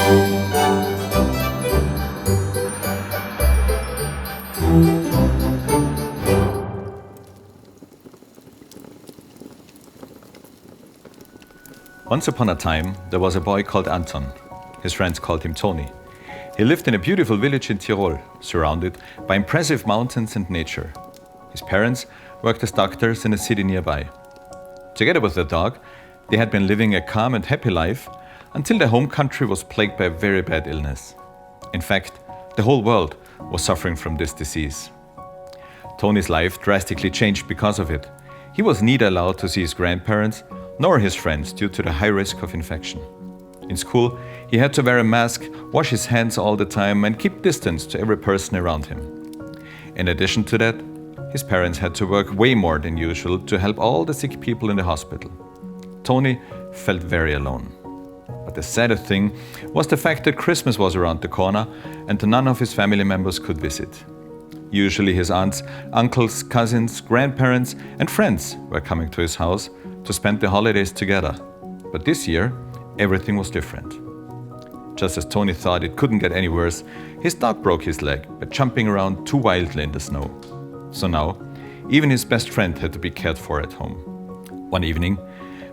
Once upon a time, there was a boy called Anton. His friends called him Tony. He lived in a beautiful village in Tirol, surrounded by impressive mountains and nature. His parents worked as doctors in a city nearby. Together with their dog, they had been living a calm and happy life until their home country was plagued by a very bad illness. In fact, the whole world was suffering from this disease. Tony's life drastically changed because of it. He was neither allowed to see his grandparents nor his friends due to the high risk of infection. In school, he had to wear a mask, wash his hands all the time, and keep distance to every person around him. In addition to that, his parents had to work way more than usual to help all the sick people in the hospital. Tony felt very alone. But the saddest thing was the fact that Christmas was around the corner and none of his family members could visit. Usually his aunts, uncles, cousins, grandparents, and friends were coming to his house to spend the holidays together. But this year, everything was different. Just as Tony thought it couldn't get any worse, his dog broke his leg by jumping around too wildly in the snow. So now, even his best friend had to be cared for at home. One evening,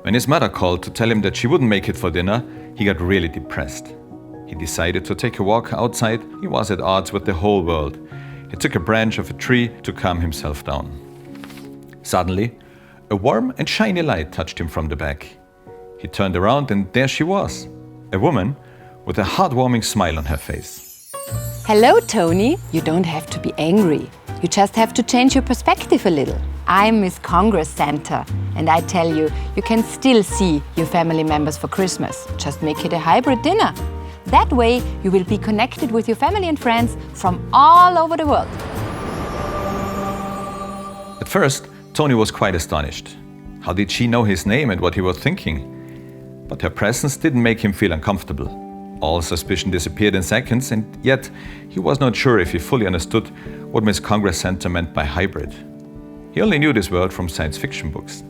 when his mother called to tell him that she wouldn't make it for dinner, he got really depressed. He decided to take a walk outside. He was at odds with the whole world. He took a branch of a tree to calm himself down. Suddenly, a warm and shiny light touched him from the back. He turned around and there she was, a woman with a heartwarming smile on her face. Hello, Tony. You don't have to be angry. You just have to change your perspective a little. I'm Miss Congress Santa, and I tell you, you can still see your family members for Christmas. Just make it a hybrid dinner. That way, you will be connected with your family and friends from all over the world. At first, Tony was quite astonished. How did she know his name and what he was thinking? But her presence didn't make him feel uncomfortable. All suspicion disappeared in seconds, and yet he was not sure if he fully understood what Miss Congress Santa meant by hybrid. He only knew this word from science fiction books.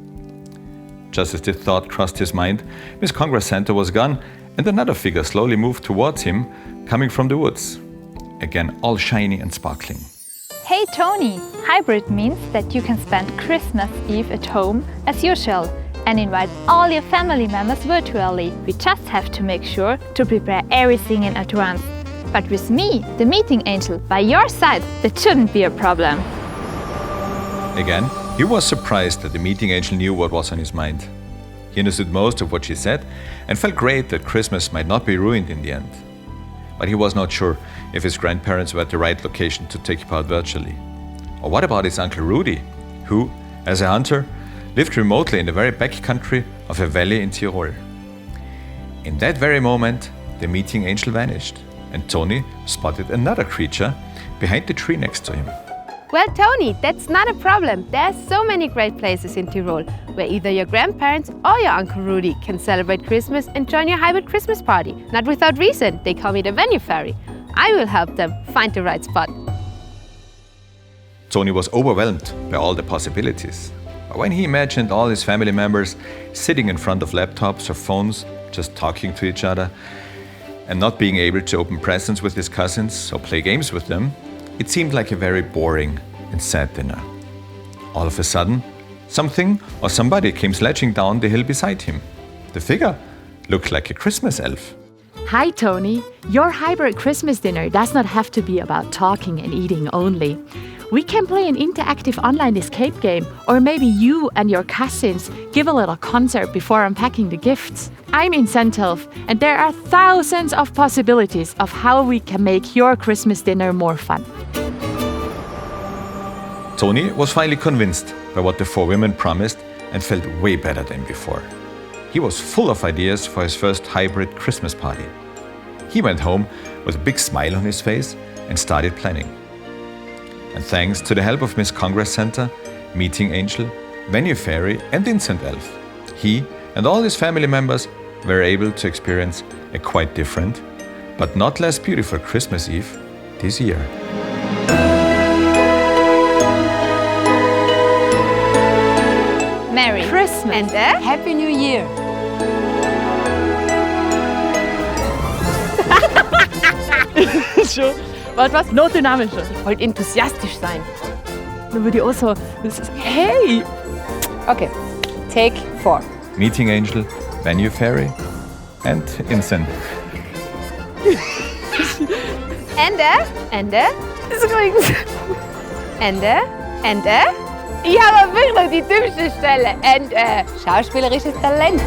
Just as this thought crossed his mind, Miss Congress Santa was gone, and another figure slowly moved towards him, coming from the woods. Again, all shiny and sparkling. Hey Tony! Hybrid means that you can spend Christmas Eve at home as usual and invite all your family members virtually. We just have to make sure to prepare everything in advance. But with me, the meeting angel, by your side, that shouldn't be a problem. Again, he was surprised that the meeting angel knew what was on his mind. He understood most of what she said and felt great that Christmas might not be ruined in the end. But he was not sure if his grandparents were at the right location to take part virtually. Or what about his Uncle Rudy, who, as a hunter, lived remotely in the very back country of a valley in Tirol. In that very moment, the meeting angel vanished, and Tony spotted another creature behind the tree next to him. Well, Tony, that's not a problem. There are so many great places in Tirol where either your grandparents or your Uncle Rudy can celebrate Christmas and join your hybrid Christmas party. Not without reason, they call me the venue fairy. I will help them find the right spot. Tony was overwhelmed by all the possibilities. But when he imagined all his family members sitting in front of laptops or phones, just talking to each other, and not being able to open presents with his cousins or play games with them, it seemed like a very boring and sad dinner. All of a sudden, something or somebody came sledging down the hill beside him. The figure looked like a Christmas elf. Hi, Tony. Your hybrid Christmas dinner does not have to be about talking and eating only. We can play an interactive online escape game, or maybe you and your cousins give a little concert before unpacking the gifts. I'm in Sentelf, and there are thousands of possibilities of how we can make your Christmas dinner more fun. Tony was finally convinced by what the four women promised and felt way better than before. He was full of ideas for his first hybrid Christmas party. He went home with a big smile on his face and started planning. And thanks to the help of Miss Congress Santa, Meeting Angel, Venue Fairy and Instant Elf, he and all his family members were able to experience a quite different, but not less beautiful Christmas Eve this year. Merry Christmas And Happy New Year! Schon. Warte, was? Noch dynamischer. Ich wollte enthusiastisch sein. Dann würde ich auch so, hey! Okay, take 4. Meeting Angel, Venue Fairy and Incense. Ende. Ist übrigens. Ende. Ich habe wirklich die dümmste Stelle. Ende. Schauspielerisches Talent.